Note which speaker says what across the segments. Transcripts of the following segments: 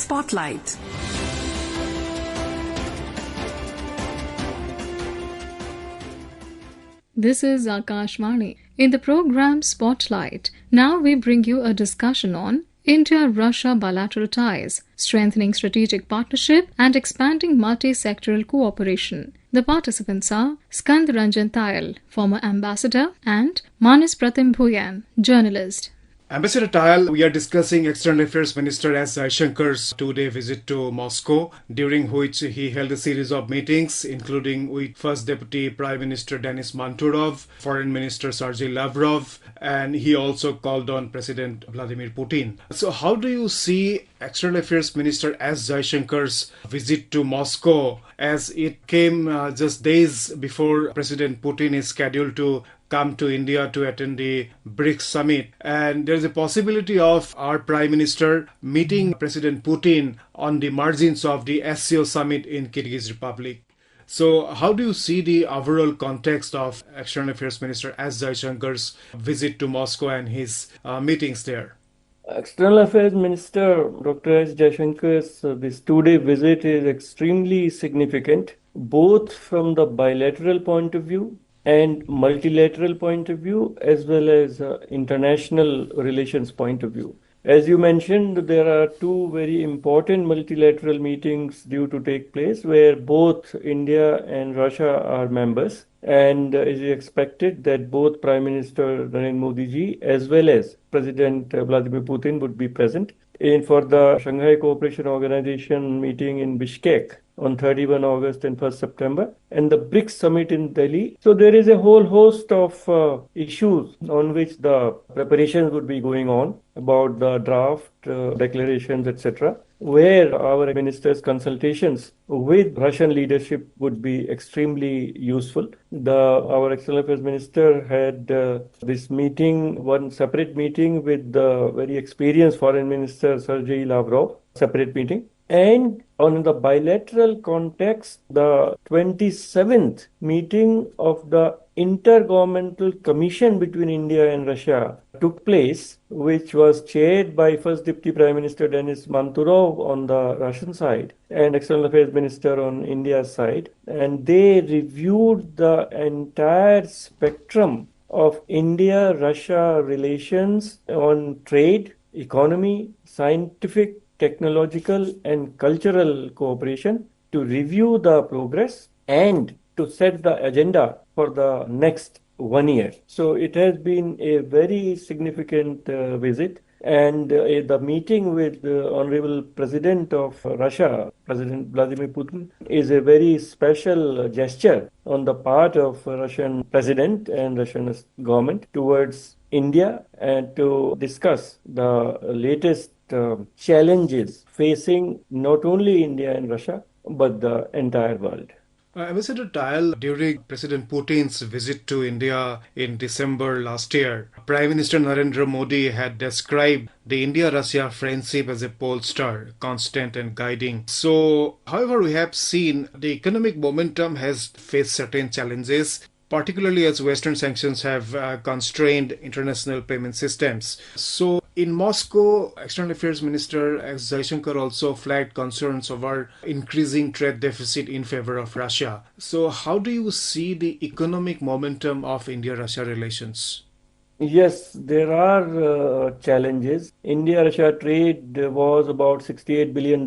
Speaker 1: Spotlight.
Speaker 2: This is Akashvani. In the program Spotlight, now we bring you a discussion on India-Russia bilateral ties, strengthening strategic partnership and expanding multi-sectoral cooperation. The participants are Skand Ranjan Tayal, former ambassador, and Manis Pratim Bhuyan, journalist.
Speaker 3: Ambassador Tayal, we are discussing External Affairs Minister S Jaishankar's two-day visit to Moscow, during which he held a series of meetings, including with First Deputy Prime Minister Denis Manturov, Foreign Minister Sergei Lavrov, and he also called on President Vladimir Putin. So how do you see External Affairs Minister S Jaishankar's visit to Moscow, as it came just days before President Putin is scheduled to come to India to attend the BRICS summit, and there is a possibility of our Prime Minister meeting President Putin on the margins of the SCO summit in Kyrgyz Republic. So how do you see the overall context of External Affairs Minister S Jaishankar's visit to Moscow and his meetings there?
Speaker 4: External Affairs Minister Dr. S Jaishankar's this two-day visit is extremely significant, both from the bilateral point of view and multilateral point of view, as well as international relations point of view. As you mentioned, there are two very important multilateral meetings due to take place where both India and Russia are members, and it is expected that both Prime Minister Narendra Modi ji as well as President Vladimir Putin would be present for the Shanghai Cooperation Organization meeting in Bishkek on 31 August and 1st September, and the BRICS summit in Delhi. So there is a whole host of issues on which the preparations would be going on about the draft declarations, etc., where our ministers' consultations with Russian leadership would be extremely useful. Our External Affairs Minister had this meeting, one separate meeting with the very experienced Foreign Minister Sergei Lavrov, separate meeting. And on the bilateral context, the 27th meeting of the Inter-Governmental Commission between India and Russia took place, which was chaired by First Deputy Prime Minister Denis Manturov on the Russian side and External Affairs Minister on India's side. And they reviewed the entire spectrum of India-Russia relations on trade, economy, scientific, technological and cultural cooperation, to review the progress and to set the agenda for the next 1 year. So it has been a very significant visit, and the meeting with the Honorable President of Russia, President Vladimir Putin, is a very special gesture on the part of Russian President and Russian government towards India, and to discuss the latest challenges facing not only India and Russia, but the entire world.
Speaker 3: Ambassador Tayal, during President Putin's visit to India in December last year, Prime Minister Narendra Modi had described the India-Russia friendship as a pole star, constant and guiding. So, however, we have seen the economic momentum has faced certain challenges, particularly as Western sanctions have constrained international payment systems. So, in Moscow, External Affairs Minister S Jaishankar also flagged concerns over increasing trade deficit in favor of Russia. So, how do you see the economic momentum of India-Russia relations?
Speaker 4: Yes, there are challenges. India-Russia trade was about $68 billion in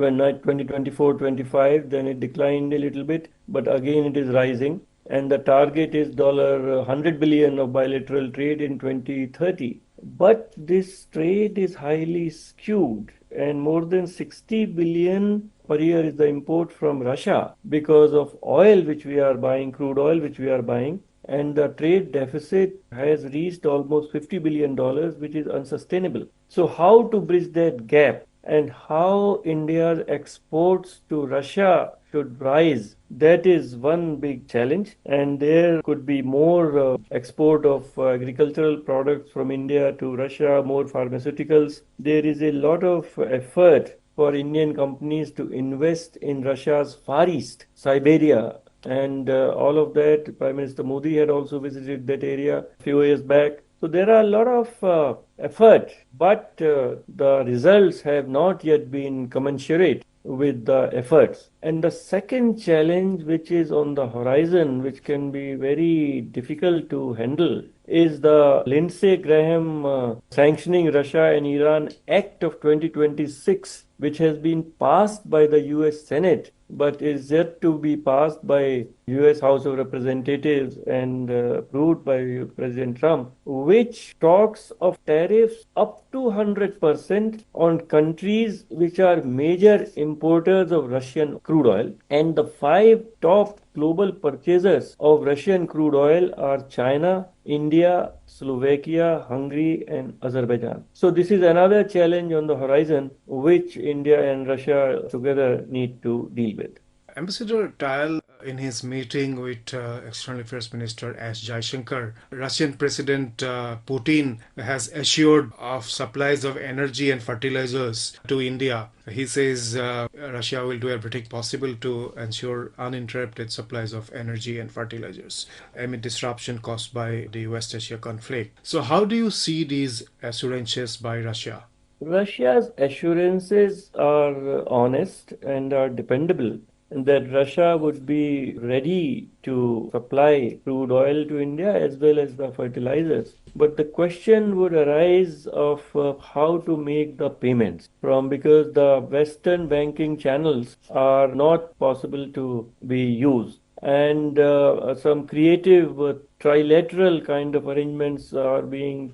Speaker 4: 2024-25. Then it declined a little bit, but again it is rising. And the target is $100 billion of bilateral trade in 2030. But this trade is highly skewed, and more than 60 billion per year is the import from Russia because of oil which we are buying, crude oil which we are buying. And the trade deficit has reached almost $50 billion, which is unsustainable. So how to bridge that gap, and how India's exports to Russia should rise, that is one big challenge. And there could be more export of agricultural products from India to Russia, more pharmaceuticals. There is a lot of effort for Indian companies to invest in Russia's Far East, Siberia, and all of that. Prime Minister Modi had also visited that area a few years back. So there are a lot of effort, but the results have not yet been commensurate with the efforts. And the second challenge, which is on the horizon, which can be very difficult to handle, is the Lindsey Graham Sanctioning Russia and Iran Act of 2026, which has been passed by the US Senate but is yet to be passed by US House of Representatives and approved by President Trump, which talks of tariffs up to 100% on countries which are major importers of Russian crude oil. And the five top global purchasers of Russian crude oil are China, India, Slovakia, Hungary, and Azerbaijan. So this is another challenge on the horizon which India and Russia together need to deal with.
Speaker 3: Ambassador Tayal, in his meeting with External Affairs Minister S Jaishankar, Russian President Putin has assured of supplies of energy and fertilizers to India. He says Russia will do everything possible to ensure uninterrupted supplies of energy and fertilizers amid disruption caused by the West Asia conflict. So how do you see these assurances by Russia?
Speaker 4: Russia's assurances are honest and are dependable, and that Russia would be ready to supply crude oil to India as well as the fertilizers. But the question would arise of how to make the payments because the Western banking channels are not possible to be used. And some creative trilateral kind of arrangements are being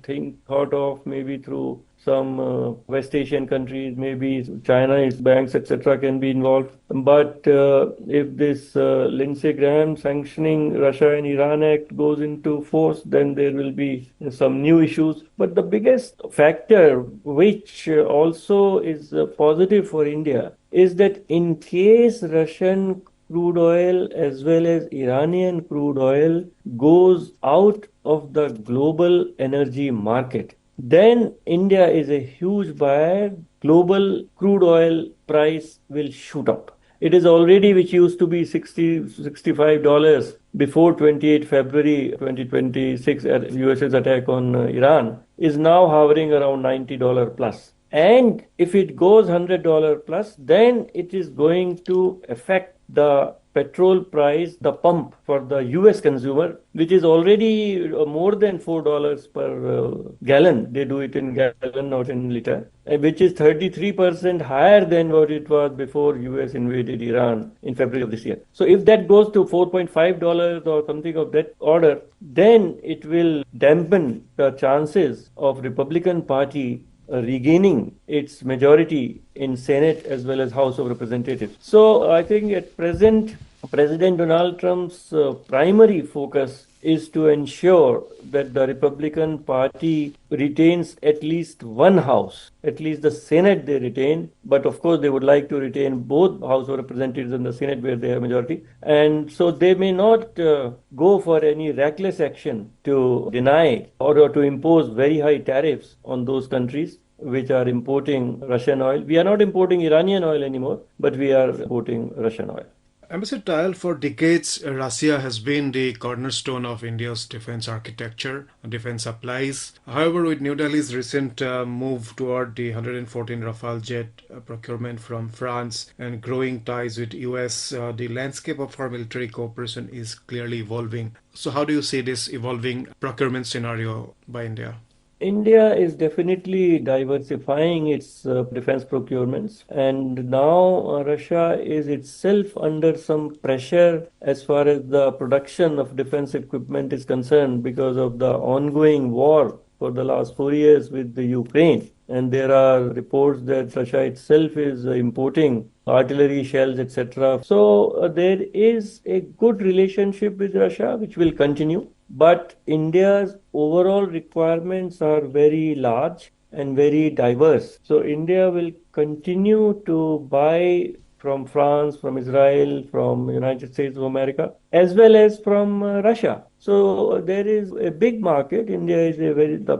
Speaker 4: thought of, maybe through some West Asian countries, maybe China's banks, etc., can be involved. But if this Lindsey Graham Sanctioning Russia and Iran Act goes into force, then there will be some new issues. But the biggest factor, which also is positive for India, is that in case Russian crude oil as well as Iranian crude oil goes out of the global energy market, then India is a huge buyer. Global crude oil price will shoot up. It is already, which used to be $65 before 28 February 2026 US's attack on Iran, is now hovering around $90 plus. And if it goes $100 plus, then it is going to affect the petrol price, the pump for the US consumer, which is already more than $4 per gallon. They do it in gallon, not in liter, which is 33% higher than what it was before US invaded Iran in February of this year. So if that goes to $4.5 or something of that order, then it will dampen the chances of Republican Party regaining its majority in Senate as well as House of Representatives. So I think at present, President Donald Trump's primary focus is to ensure that the Republican Party retains at least one house, at least the Senate they retain, but of course they would like to retain both House of Representatives and the Senate where they have majority. And so they may not go for any reckless action to deny or to impose very high tariffs on those countries which are importing Russian oil. We are not importing Iranian oil anymore, but we are importing Russian oil.
Speaker 3: Ambassador Tayal, for decades, Russia has been the cornerstone of India's defense architecture, defense supplies. However, with New Delhi's recent move toward the 114 Rafale jet procurement from France and growing ties with US, the landscape of our military cooperation is clearly evolving. So how do you see this evolving procurement scenario by India?
Speaker 4: India is definitely diversifying its defense procurements, and now Russia is itself under some pressure as far as the production of defense equipment is concerned because of the ongoing war for the last 4 years with the Ukraine. And there are reports that Russia itself is importing artillery shells, etc. So there is a good relationship with Russia, which will continue. But India's overall requirements are very large and very diverse. So India will continue to buy from France, from Israel, from United States of America, as well as from Russia. So there is a big market. India is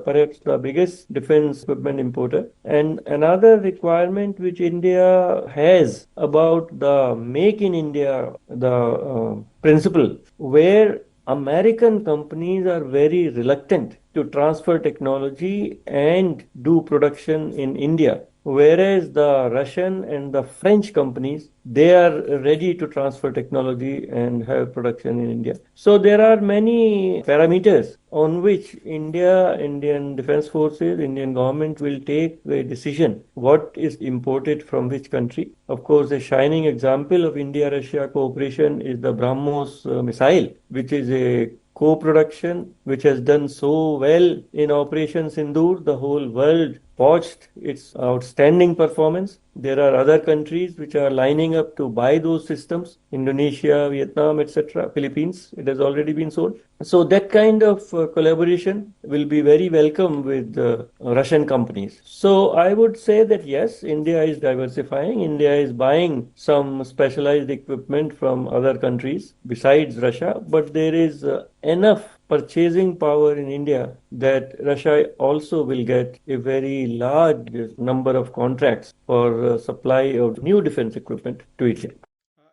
Speaker 4: perhaps the biggest defense equipment importer. And another requirement which India has about the Make in India, the principle, where American companies are very reluctant to transfer technology and do production in India. Whereas the Russian and the French companies, they are ready to transfer technology and have production in India. So there are many parameters on which India, Indian Defense Forces, Indian government will take a decision what is imported from which country. Of course, a shining example of India-Russia cooperation is the BrahMos missile, which is a co-production which has done so well in Operation Sindoor. The whole world watched its outstanding performance. There are other countries which are lining up to buy those systems. Indonesia, Vietnam, etc., Philippines, it has already been sold. So that kind of collaboration will be very welcome with Russian companies. So I would say that yes, India is diversifying. India is buying some specialized equipment from other countries besides Russia, but there is enough purchasing power in India that Russia also will get a very large number of contracts for supply of new defense equipment to India.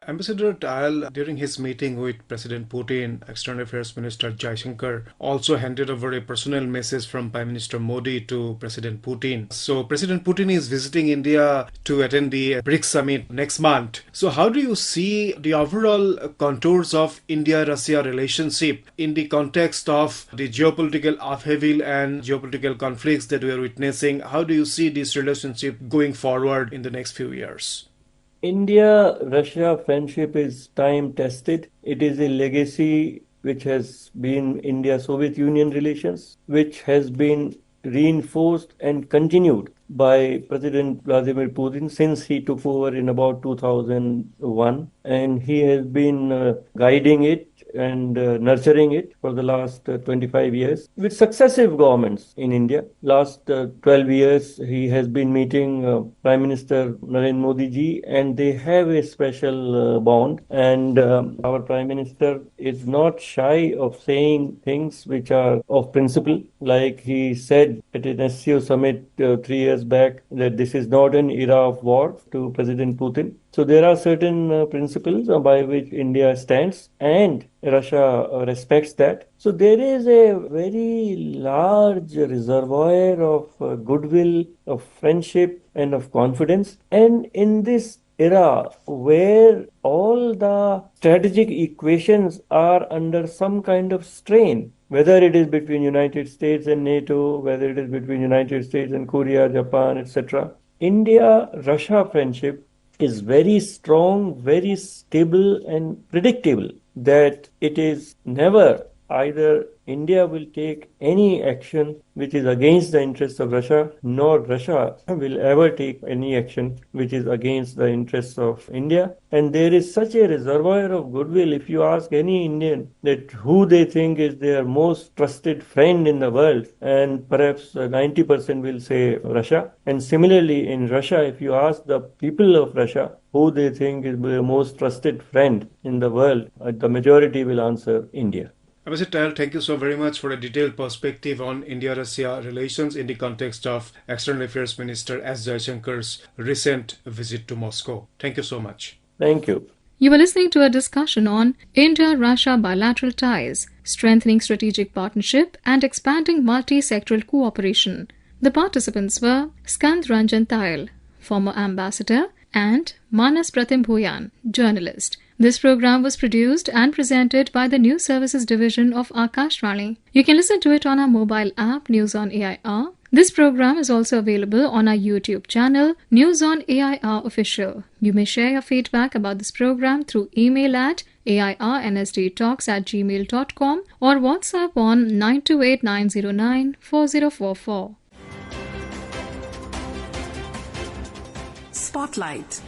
Speaker 3: Ambassador Tayal, during his meeting with President Putin, External Affairs Minister S Jaishankar also handed over a personal message from Prime Minister Modi to President Putin. So President Putin is visiting India to attend the BRICS summit next month. So how do you see the overall contours of India-Russia relationship in the context of the geopolitical upheaval and geopolitical conflicts that we are witnessing? How do you see this relationship going forward in the next few years?
Speaker 4: India-Russia friendship is time-tested. It is a legacy which has been India-Soviet Union relations, which has been reinforced and continued by President Vladimir Putin since he took over in about 2001. And he has been guiding it and nurturing it for the last 25 years with successive governments in India. Last 12 years, he has been meeting Prime Minister Narendra Modi ji, and they have a special bond. And our Prime Minister is not shy of saying things which are of principle, like he said at an SCO summit 3 years back that this is not an era of war to President Putin. So there are certain principles by which India stands, and Russia respects that. So there is a very large reservoir of goodwill, of friendship, and of confidence. And in this era where all the strategic equations are under some kind of strain, whether it is between United States and NATO, whether it is between United States and Korea, Japan, etc., India-Russia friendship is very strong, very stable and predictable, that it is never either India will take any action which is against the interests of Russia, nor Russia will ever take any action which is against the interests of India. And there is such a reservoir of goodwill. If you ask any Indian that who they think is their most trusted friend in the world, and perhaps 90% will say Russia. And similarly in Russia, if you ask the people of Russia who they think is their most trusted friend in the world, the majority will answer India.
Speaker 3: Ambassador Tayal, thank you so very much for a detailed perspective on India-Russia relations in the context of External Affairs Minister S Jaishankar's recent visit to Moscow. Thank you so much.
Speaker 4: Thank you.
Speaker 2: You were listening to a discussion on India-Russia bilateral ties, strengthening strategic partnership and expanding multi-sectoral cooperation. The participants were Skand Ranjan Tayal, former ambassador, and Manas Pratim Bhuyan, journalist. This program was produced and presented by the News Services Division of Akashvani. You can listen to it on our mobile app, News on AIR. This program is also available on our YouTube channel, News on AIR Official. You may share your feedback about this program through email at airnsdtalks@gmail.com or WhatsApp on 928-909-4044.
Speaker 1: Spotlight.